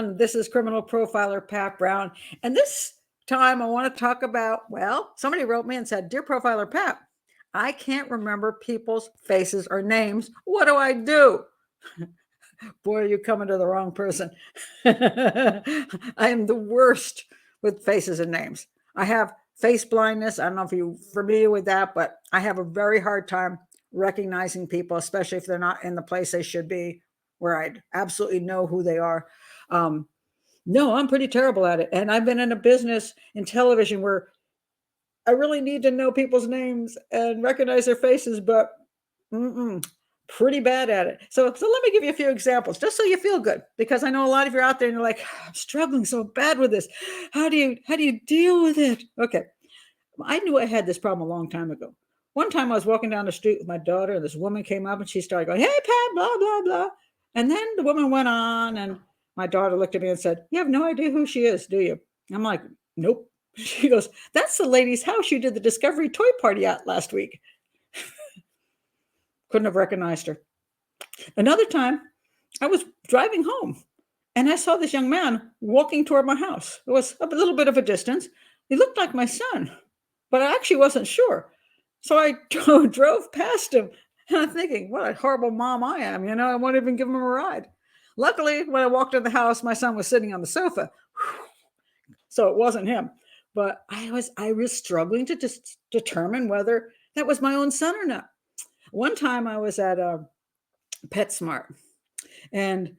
everyone. This is criminal profiler Pat Brown. And this time I want to talk about, well, somebody wrote me and said, Dear Profiler Pat, I can't remember people's faces or names. What do I do? Boy, you're coming to the wrong person. I am the worst with faces and names. I have face blindness. I don't know if you're familiar with that, but I have a very hard time recognizing people, especially if they're not in the place they should be, where I'd absolutely know who they are. No, I'm pretty terrible at it. And I've been in a business in television where I really need to know people's names and recognize their faces, but pretty bad at it. So let me give you a few examples just so you feel good, because I know a lot of you are out there and you're like, I'm struggling so bad with this. How do you deal with it? Okay. I knew I had this problem a long time ago. One time I was walking down the street with my daughter and this woman came up and she started going, hey, Pat, blah, blah, blah. And then the woman went on and my daughter looked at me and said, you have no idea who she is, do you? I'm like, nope. She goes, that's the lady's house you did the Discovery toy party at last week. Couldn't have recognized her. Another time, I was driving home and I saw this young man walking toward my house. It was a little bit of a distance. He looked like my son, but I actually wasn't sure. So I drove past him and I'm thinking, what a horrible mom I am. I won't even give him a ride. Luckily, when I walked in the house, my son was sitting on the sofa. So it wasn't him. But I was struggling to just determine whether that was my own son or not. One time I was at PetSmart and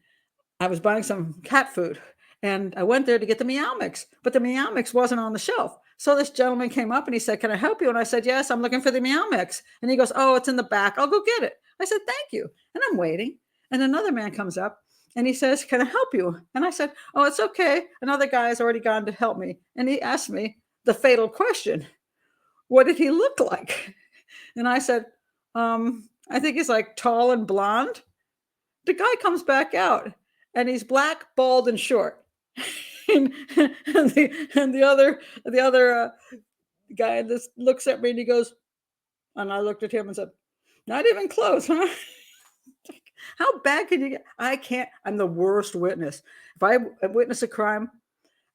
I was buying some cat food and I went there to get the Meow Mix, but the Meow Mix wasn't on the shelf. So this gentleman came up and he said, can I help you? And I said, yes, I'm looking for the Meow Mix. And he goes, oh, it's in the back. I'll go get it. I said, thank you. And I'm waiting. And another man comes up and he says, can I help you? And I said, oh, it's okay. Another guy has already gone to help me. And he asked me the fatal question. What did he look like? And I said, I think he's like tall and blonde. The guy comes back out and he's black, bald, and short. and the other guy just looks at me and he goes, and I looked at him and said, not even close, huh? How bad can you get? I can't. I'm the worst witness. If I witness a crime,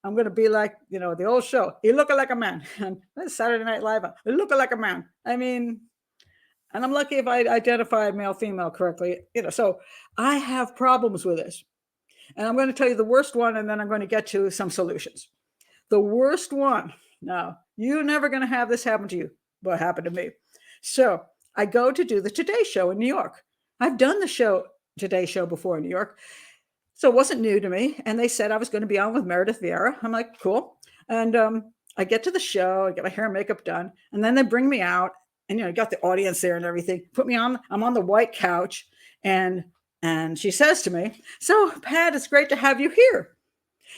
I'm going to be like, the old show. He looking like a man. And that's Saturday Night Live. He looking like a man. I mean, and I'm lucky if I identified male, female correctly. So I have problems with this. And I'm going to tell you the worst one, and then I'm going to get to some solutions. The worst one. Now, you're never going to have this happen to you. What happened to me? So I go to do the Today Show in New York. I've done the Today Show before in New York. So it wasn't new to me. And they said I was going to be on with Meredith Vieira. I'm like, cool. And I get to the show, I get my hair and makeup done. And then they bring me out and, got the audience there and everything. Put me on, I'm on the white couch. And she says to me, so Pat, it's great to have you here.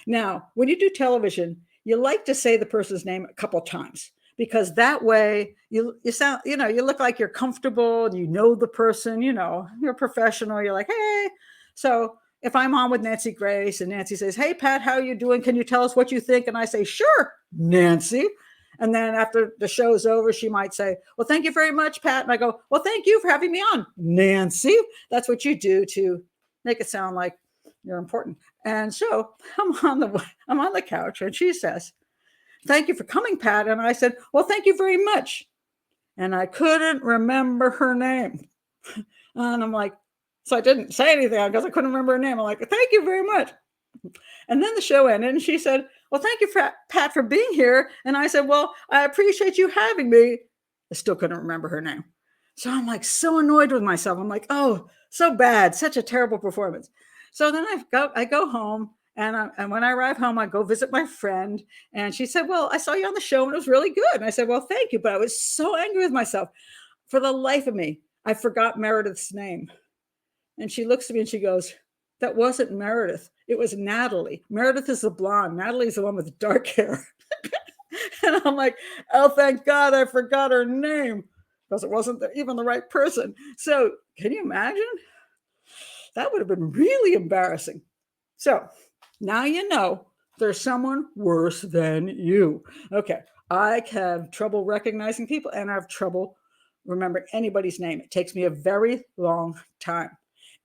Now, when you do television, you like to say the person's name a couple times because that way you sound, you look like you're comfortable, you know the person, you're professional, you're like, hey. So if I'm on with Nancy Grace and Nancy says, hey, Pat, how are you doing? Can you tell us what you think? And I say, sure, Nancy. And then after the show's over, she might say, well, thank you very much, Pat. And I go, well, thank you for having me on, Nancy. That's what you do to make it sound like you're important. And so I'm on the couch and she says, thank you for coming, Pat. And I said, well, thank you very much. And I couldn't remember her name. And I'm like, so I didn't say anything because I couldn't remember her name. I'm like, thank you very much. And then the show ended and she said, well, thank you, Pat, for being here. And I said, well, I appreciate you having me. I still couldn't remember her name. So I'm like so annoyed with myself. I'm like, oh, so bad, such a terrible performance. So then I go home and when I arrive home, I go visit my friend. And she said, well, I saw you on the show and it was really good. And I said, well, thank you. But I was so angry with myself. For the life of me, I forgot Meredith's name. And she looks at me and she goes, that wasn't Meredith. It was Natalie. Meredith is the blonde. Natalie's the one with dark hair. And I'm like, oh, thank God I forgot her name because it wasn't even the right person. So can you imagine? That would have been really embarrassing. So now you know there's someone worse than you. Okay. I have trouble recognizing people and I have trouble remembering anybody's name. It takes me a very long time.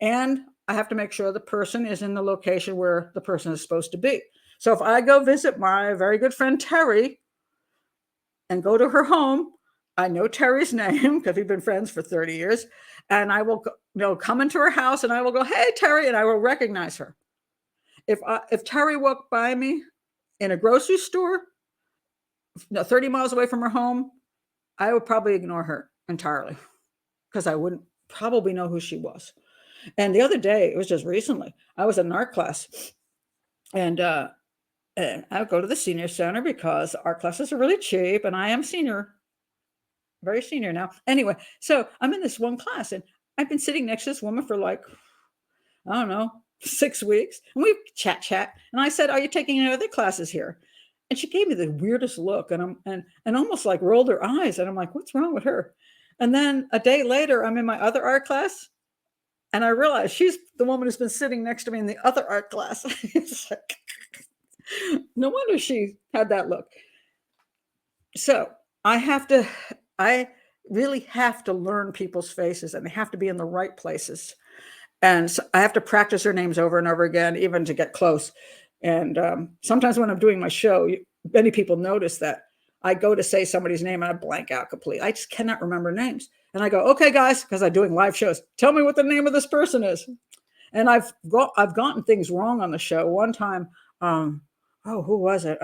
And I have to make sure the person is in the location where the person is supposed to be. So if I go visit my very good friend Terry and go to her home, I know Terry's name because we've been friends for 30 years. And I will come into her house and I will go, hey, Terry, and I will recognize her. If Terry walked by me in a grocery store, 30 miles away from her home, I would probably ignore her entirely because I wouldn't probably know who she was. And the other day, it was just recently, I was in an art class, and I would go to the senior center because art classes are really cheap, and I am senior, very senior now. Anyway, so I'm in this one class, and I've been sitting next to this woman for like, I don't know, 6 weeks, and we chat, and I said, "Are you taking any other classes here?" And she gave me the weirdest look, and almost like rolled her eyes, and I'm like, "What's wrong with her?" And then a day later, I'm in my other art class, and I realized she's the woman who's been sitting next to me in the other art class. It's like, no wonder she had that look. So I really have to learn people's faces, and they have to be in the right places. And so I have to practice their names over and over again, even to get close. And sometimes when I'm doing my show, many people notice that I go to say somebody's name and I blank out completely. I just cannot remember names. And I go, okay, guys, because I'm doing live shows, tell me what the name of this person is. And I've gotten things wrong on the show. One time, who was it?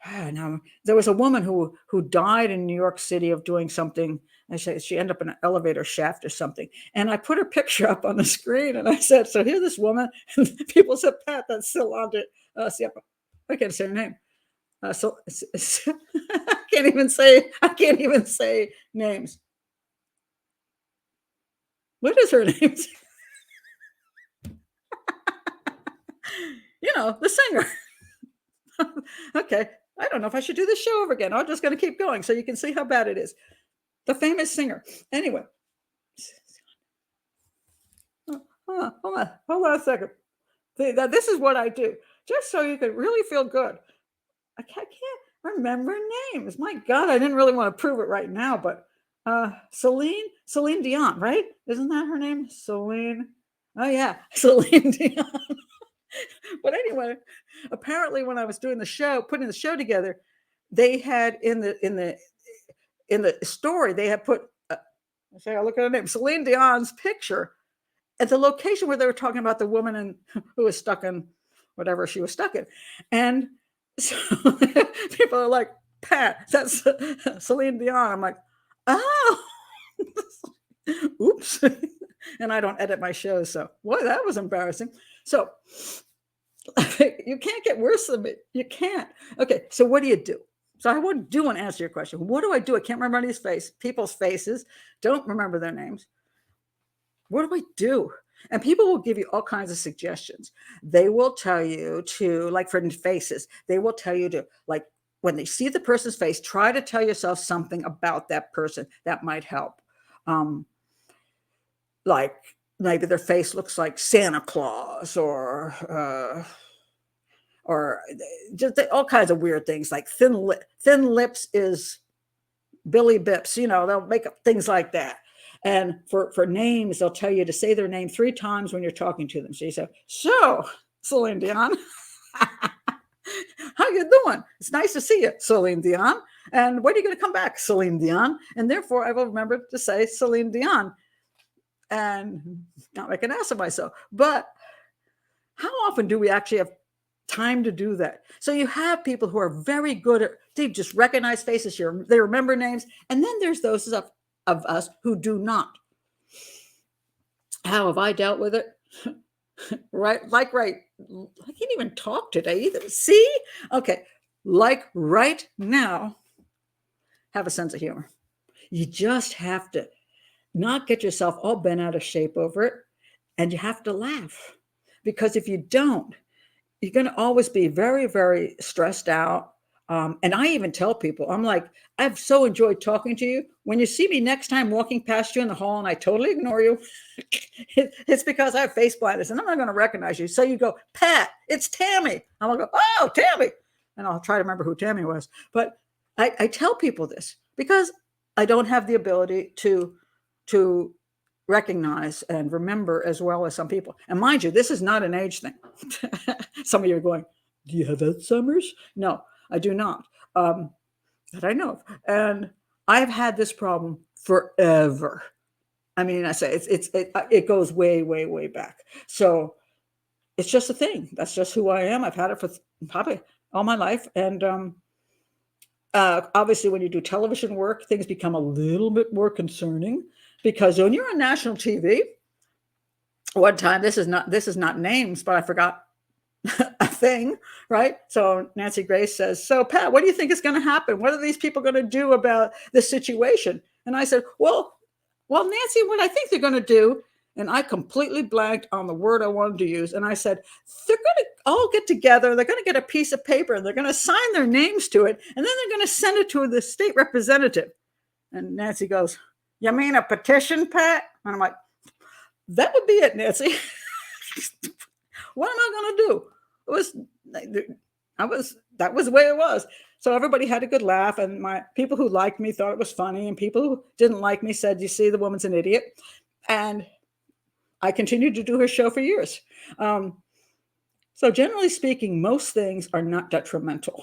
Now there was a woman who died in New York City of doing something. And she ended up in an elevator shaft or something. And I put her picture up on the screen, and I said, "So here's this woman." And people said, "Pat, that's still on it." I can't say her name. So I can't even say names. What is her name? The singer. Okay. I don't know if I should do this show over again. I'm just going to keep going so you can see how bad it is. The famous singer. Anyway. Hold on a second. This is what I do, just so you can really feel good. I can't remember names. My God, I didn't really want to prove it right now, but Celine Dion, right? Isn't that her name? Celine. Oh yeah, Celine Dion. But anyway, apparently when I was doing the show, putting the show together, they had in the story they had put. I look at her name, Celine Dion's picture at the location where they were talking about the woman who was stuck in whatever she was stuck in. And so people are like, Pat, that's Celine Dion. I'm like, oh, oops. And I don't edit my shows. So, boy, that was embarrassing. So, you can't get worse than it. You can't. Okay, so what do you do? So I do want to answer your question. What do I do? I can't remember these people's faces. Don't remember their names. What do I do? And people will give you all kinds of suggestions. They will tell you to, like for faces, they will tell you to, like, when they see the person's face, try to tell yourself something about that person that might help. Like maybe their face looks like Santa Claus, or just all kinds of weird things, like thin lips is Billy Bips. They'll make up things like that. And for names, they'll tell you to say their name 3 times when you're talking to them. So you say, "So, Celine Dion, how you doing? It's nice to see you, Celine Dion. And when are you going to come back, Celine Dion?" And therefore, I will remember to say Celine Dion and not make an ass of myself. But how often do we actually have time to do that? So you have people who are very good at, they just recognize faces, they remember names. And then there's those of us who do not. How have I dealt with it? Right. I can't even talk today either. See? Okay. Like right now, have a sense of humor. You just have to not get yourself all bent out of shape over it. And you have to laugh. Because if you don't, you're going to always be very, very stressed out. And I even tell people, I'm like, I've so enjoyed talking to you. When you see me next time walking past you in the hall and I totally ignore you, it's because I have face blindness and I'm not going to recognize you. So you go, Pat, it's Tammy. I'm going to go, oh, Tammy. And I'll try to remember who Tammy was. But I tell people this because I don't have the ability to recognize and remember as well as some people. And mind you, this is not an age thing. Some of you are going, do you have Alzheimer's? No, I do not. That I know of. And I've had this problem forever. I mean, I say it goes way, way, way back. So it's just a thing. That's just who I am. I've had it for probably all my life. And obviously, when you do television work, things become a little bit more concerning because when you're on national TV, one time this is not names, but I forgot a thing, right? So Nancy Grace says, "So Pat, what do you think is going to happen? What are these people going to do about this situation?" And I said, "Well, Nancy, what I think they're going to do," and I completely blanked on the word I wanted to use. And I said, "They're going to all get together. They're going to get a piece of paper and they're going to sign their names to it. And then they're going to send it to the state representative." And Nancy goes, "You mean a petition, Pat?" And I'm like, "That would be it, Nancy." What am I going to do? That was the way it was. So everybody had a good laugh, and my people who liked me thought it was funny, and people who didn't like me said, "You see, the woman's an idiot." And I continued to do her show for years. So generally speaking, most things are not detrimental.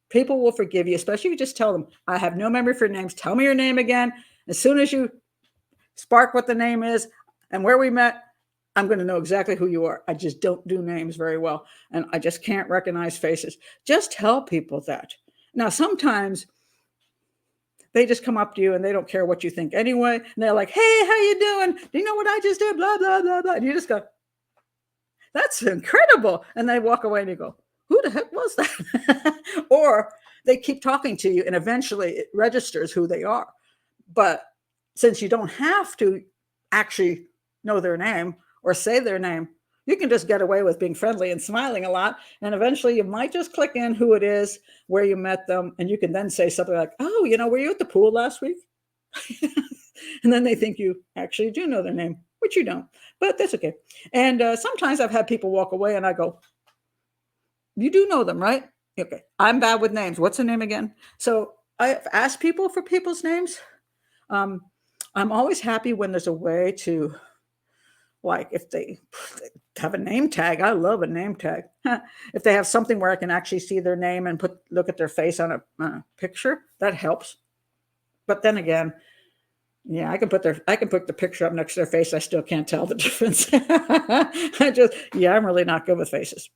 People will forgive you, especially if you just tell them, "I have no memory for names. Tell me your name again." As soon as you spark what the name is and where we met, I'm going to know exactly who you are. I just don't do names very well, and I just can't recognize faces. Just tell people that. Now, sometimes they just come up to you and they don't care what you think anyway. And they're like, "Hey, how you doing? Do you know what I just did? Blah, blah, blah, blah." And you just go, "That's incredible." And they walk away and you go, "Who the heck was that?" Or they keep talking to you and eventually it registers who they are. But since you don't have to actually know their name or say their name, you can just get away with being friendly and smiling a lot. And eventually you might just click in who it is, where you met them. And you can then say something like, "Oh, were you at the pool last week?" And then they think you actually do know their name, which you don't, but that's okay. And sometimes I've had people walk away and I go, "You do know them, right?" "Okay, I'm bad with names. What's the name again?" So I've asked people for people's names. I'm always happy when there's a way to, like, if they have a name tag. I love a name tag. If they have something where I can actually see their name and look at their face on a picture, that helps. But then again, yeah, I can put the picture up next to their face. I still can't tell the difference. I'm really not good with faces.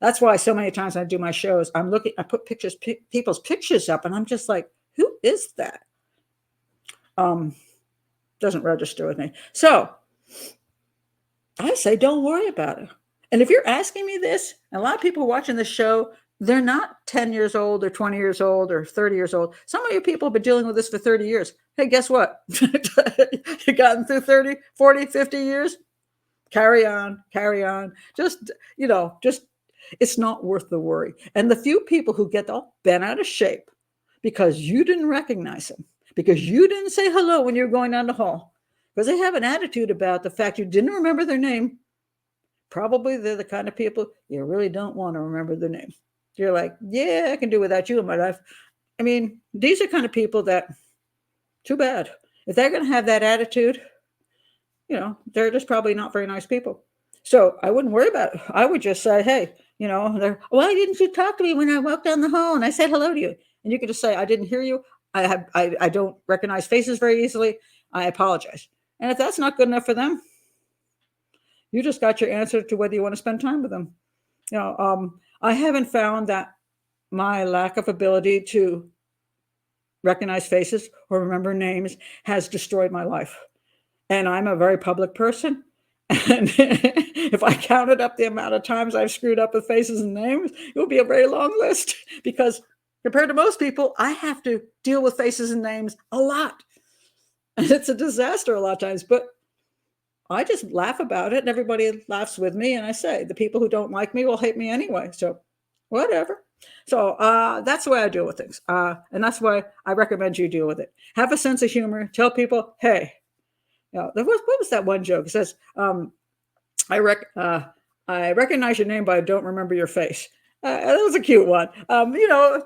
That's why so many times I do my shows, I put people's pictures up, and I'm just like, "Who is that?" Doesn't register with me. So I say, don't worry about it. And if you're asking me this, and a lot of people watching this show, they're not 10 years old or 20 years old or 30 years old. Some of you people have been dealing with this for 30 years. Hey, guess what? You gotten through 30, 40, 50 years? Carry on, carry on. Just it's not worth the worry. And the few people who get all bent out of shape because you didn't recognize them, because you didn't say hello when you were going down the hall, because they have an attitude about the fact you didn't remember their name, probably they're the kind of people you really don't want to remember their name. You're like, "Yeah, I can do without you in my life." I mean, these are kind of people that, too bad. If they're going to have that attitude, they're just probably not very nice people. So I wouldn't worry about it. I would just say, "Hey, why didn't you talk to me when I walked down the hall and I said hello to you?" And you can just say, "I didn't hear you. I don't recognize faces very easily. I apologize." And if that's not good enough for them, you just got your answer to whether you want to spend time with them. I haven't found that my lack of ability to recognize faces or remember names has destroyed my life. And I'm a very public person. And if I counted up the amount of times I've screwed up with faces and names, it would be a very long list, because compared to most people, I have to deal with faces and names a lot. And it's a disaster a lot of times, but I just laugh about it and everybody laughs with me. And I say, the people who don't like me will hate me anyway. So whatever. So that's the way I deal with things. And that's why I recommend you deal with it. Have a sense of humor. Tell people, "Hey, what was that one joke? It says, I recognize your name, but I don't remember your face." That was a cute one.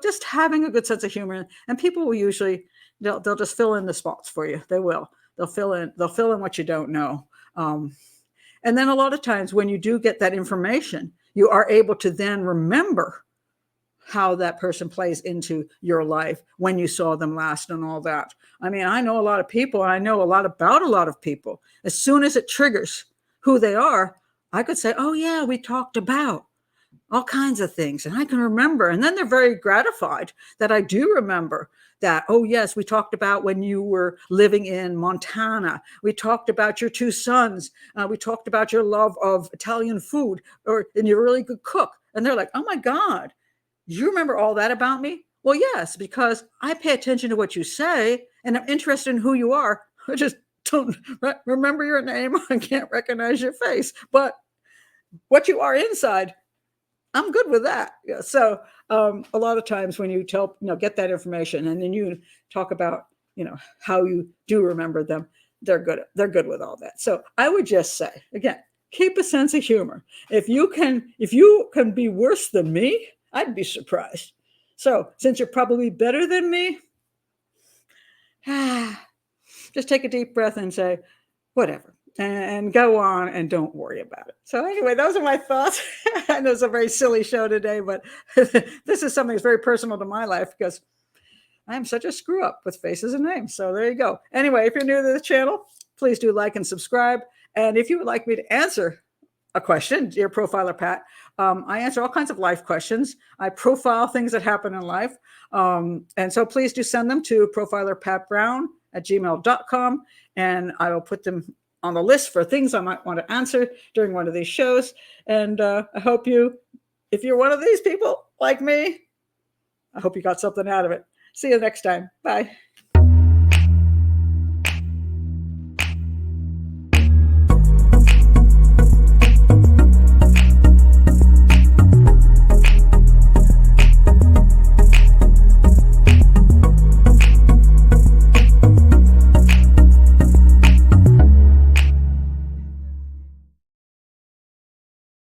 Just having a good sense of humor, and people will usually, they'll just fill in the spots for you. They will. They'll fill in what you don't know. And then a lot of times when you do get that information, you are able to then remember how that person plays into your life, when you saw them last, and all that. I mean, I know a lot of people, and I know a lot about a lot of people. As soon as it triggers who they are, I could say, oh yeah, we talked about all kinds of things, and I can remember. And then they're very gratified that I do remember that. Oh yes, we talked about when you were living in Montana. We talked about your two sons. We talked about your love of Italian food, and you're a really good cook. And they're like, oh my God, you remember all that about me? Well, yes, because I pay attention to what you say, and I'm interested in who you are. I just don't remember your name. I can't recognize your face, but what you are inside, I'm good with that. Yeah. So a lot of times when you get that information, and then you talk about, how you do remember them, they're good. They're good with all that. So I would just say, again, keep a sense of humor. If you can be worse than me, I'd be surprised. So since you're probably better than me, just take a deep breath and say, whatever, and go on, and don't worry about it. So anyway, those are my thoughts. I know it's a very silly show today, but this is something that's very personal to my life, because I'm such a screw up with faces and names. So there you go. Anyway, if you're new to the channel, please do like and subscribe. And if you would like me to answer a question, dear Profiler Pat, I answer all kinds of life questions. I profile things that happen in life. And so please do send them to profilerpatbrown@gmail.com, and I will put them on the list for things I might want to answer during one of these shows. And I hope if you're one of these people like me, I hope you got something out of it. See you next time. Bye.